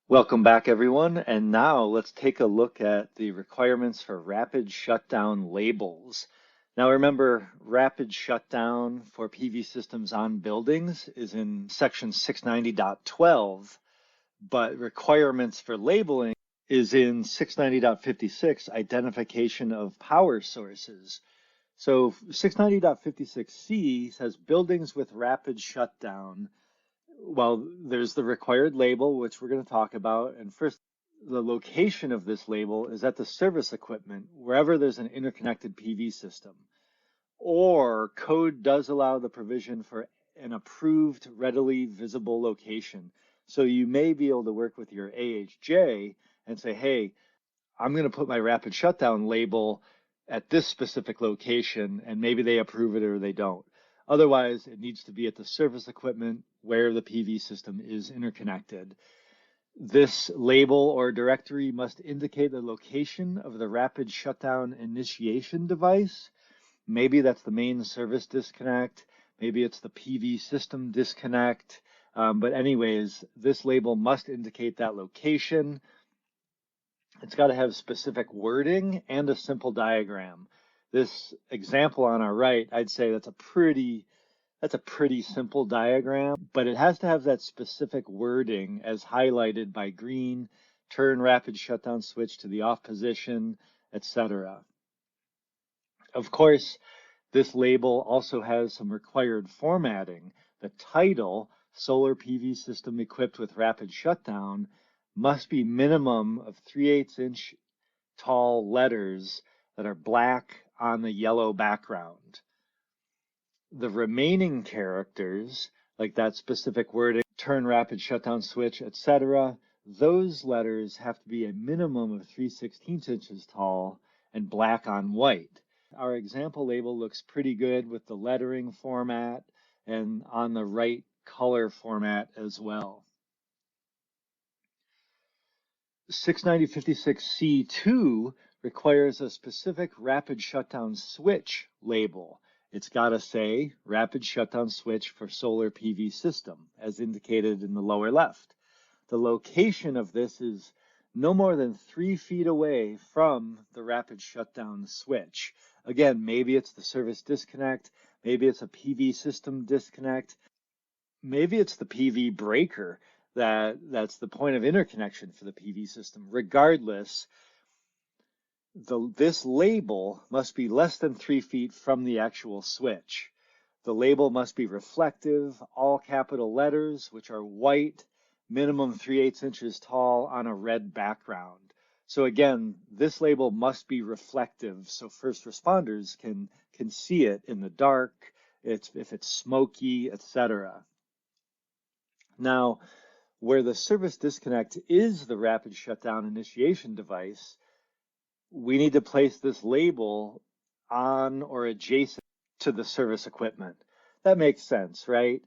Welcome back, everyone. And now let's take a look at the requirements for rapid shutdown labels. Now remember, rapid shutdown for PV systems on buildings is in section 690.12, but requirements for labeling is in 690.56, identification of power sources. So 690.56C says buildings with rapid shutdown. Well, there's the required label, which we're going to talk about. And first, the location of this label is at the service equipment, wherever there's an interconnected PV system. Or code does allow the provision for an approved, readily visible location. So you may be able to work with your AHJ and say, hey, I'm going to put my rapid shutdown label at this specific location, and maybe they approve it or they don't. Otherwise, it needs to be at the service equipment where the PV system is interconnected. This label or directory must indicate the location of the rapid shutdown initiation device. Maybe that's the main service disconnect. Maybe it's the PV system disconnect. But anyways, this label must indicate that location. It's got to have specific wording and a simple diagram. This example on our right, I'd say that's a pretty simple diagram, but it has to have that specific wording as highlighted by green, turn rapid shutdown switch to the off position, etc. Of course, this label also has some required formatting. The title, Solar PV System Equipped with Rapid Shutdown, must be minimum of 3/8 inch tall letters that are black on the yellow background. The remaining characters, like that specific wording, turn rapid shutdown switch, etc., those letters have to be a minimum of 3/16 inches tall and black on white. Our example label looks pretty good with the lettering format and on the right color format as well. 690.56C2 requires a specific rapid shutdown switch label. It's got to say rapid shutdown switch for solar PV system, as indicated in the lower left. The location of this is no more than 3 feet away from the rapid shutdown switch. Again, maybe it's the service disconnect, maybe it's a PV system disconnect, maybe it's the PV breaker that's the point of interconnection for the PV system. Regardless, this label must be less than 3 feet from the actual switch. The label must be reflective, all capital letters, which are white, minimum 3/8 inches tall on a red background. So again, this label must be reflective so first responders can see it in the dark, if it's smoky, etc. Now, where the service disconnect is the rapid shutdown initiation device, we need to place this label on or adjacent to the service equipment. That makes sense, right?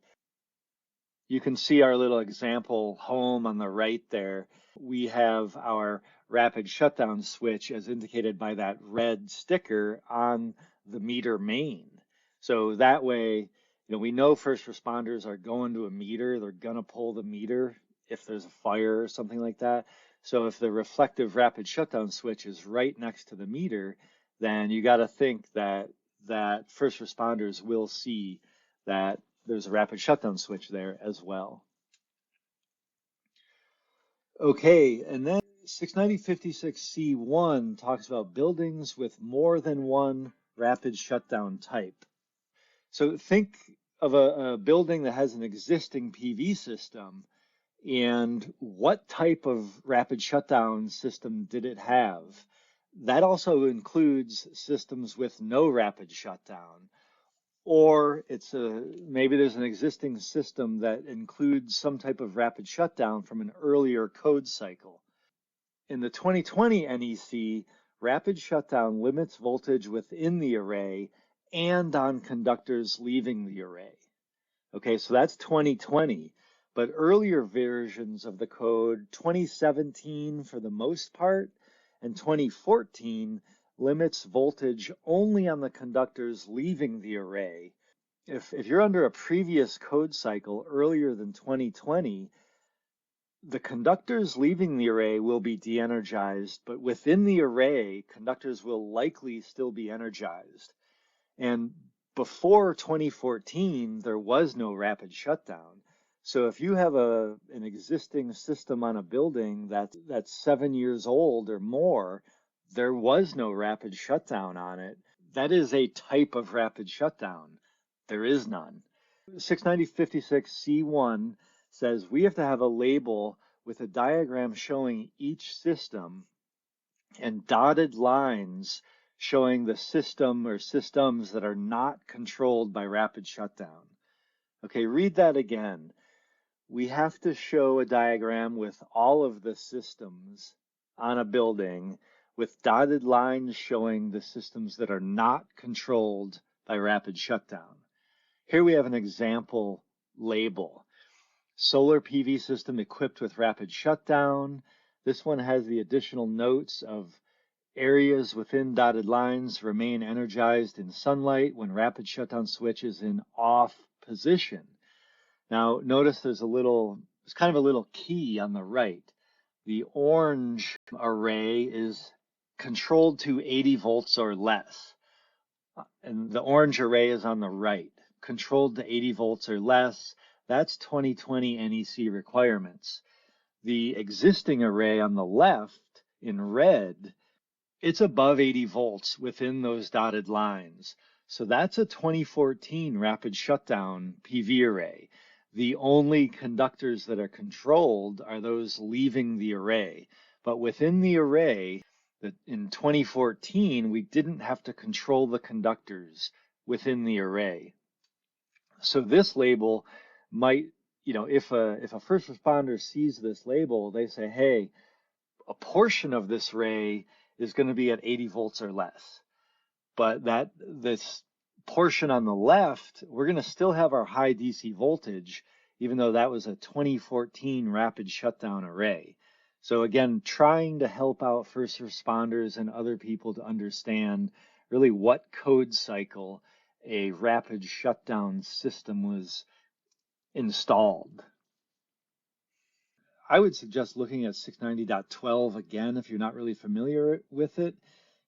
You can see our little example home on the right there. We have our rapid shutdown switch as indicated by that red sticker on the meter main. So that way, we know first responders are going to a meter. They're going to pull the meter if there's a fire or something like that. So if the reflective rapid shutdown switch is right next to the meter, then you got to think that first responders will see that there's a rapid shutdown switch there as well. Okay, and then 690.56C1 talks about buildings with more than one rapid shutdown type. So think of a building that has an existing PV system, and what type of rapid shutdown system did it have? That also includes systems with no rapid shutdown. Or maybe there's an existing system that includes some type of rapid shutdown from an earlier code cycle. In the 2020 NEC, rapid shutdown limits voltage within the array and on conductors leaving the array. Okay, so that's 2020, but earlier versions of the code, 2017 for the most part, and 2014 limits voltage only on the conductors leaving the array. If you're under a previous code cycle earlier than 2020, The conductors leaving the array will be de-energized, but within the array, conductors will likely still be energized. And before 2014, there was no rapid shutdown. So if you have an existing system on a building that's 7 years old or more, there was no rapid shutdown on it. That is a type of rapid shutdown. There is none. 690.56C1 says we have to have a label with a diagram showing each system and dotted lines showing the system or systems that are not controlled by rapid shutdown. Okay, read that again. We have to show a diagram with all of the systems on a building with dotted lines showing the systems that are not controlled by rapid shutdown. Here we have an example label. Solar PV system equipped with rapid shutdown. This one has the additional notes of areas within dotted lines remain energized in sunlight when rapid shutdown switch is in off position. Now notice there's kind of a little key on the right. The orange array is controlled to 80 volts or less. And the orange array is on the right, controlled to 80 volts or less. That's 2020 NEC requirements. The existing array on the left in red, it's above 80 volts within those dotted lines. So that's a 2014 rapid shutdown PV array. The only conductors that are controlled are those leaving the array. But within the array, in 2014, we didn't have to control the conductors within the array. So this label might, if a first responder sees this label, they say, hey, a portion of this array is going to be at 80 volts or less. But this portion on the left, we're going to still have our high DC voltage, even though that was a 2014 rapid shutdown array. So again, trying to help out first responders and other people to understand really what code cycle a rapid shutdown system was installed. I would suggest looking at 690.12 again if you're not really familiar with it.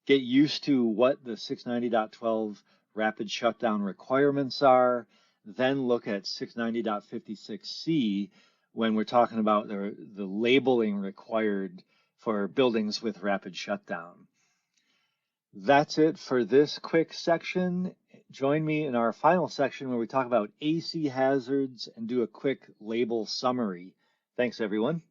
Get used to what the 690.12 rapid shutdown requirements are, then look at 690.56C when we're talking about the labeling required for buildings with rapid shutdown. That's it for this quick section. Join me in our final section where we talk about AC hazards and do a quick label summary. Thanks, everyone.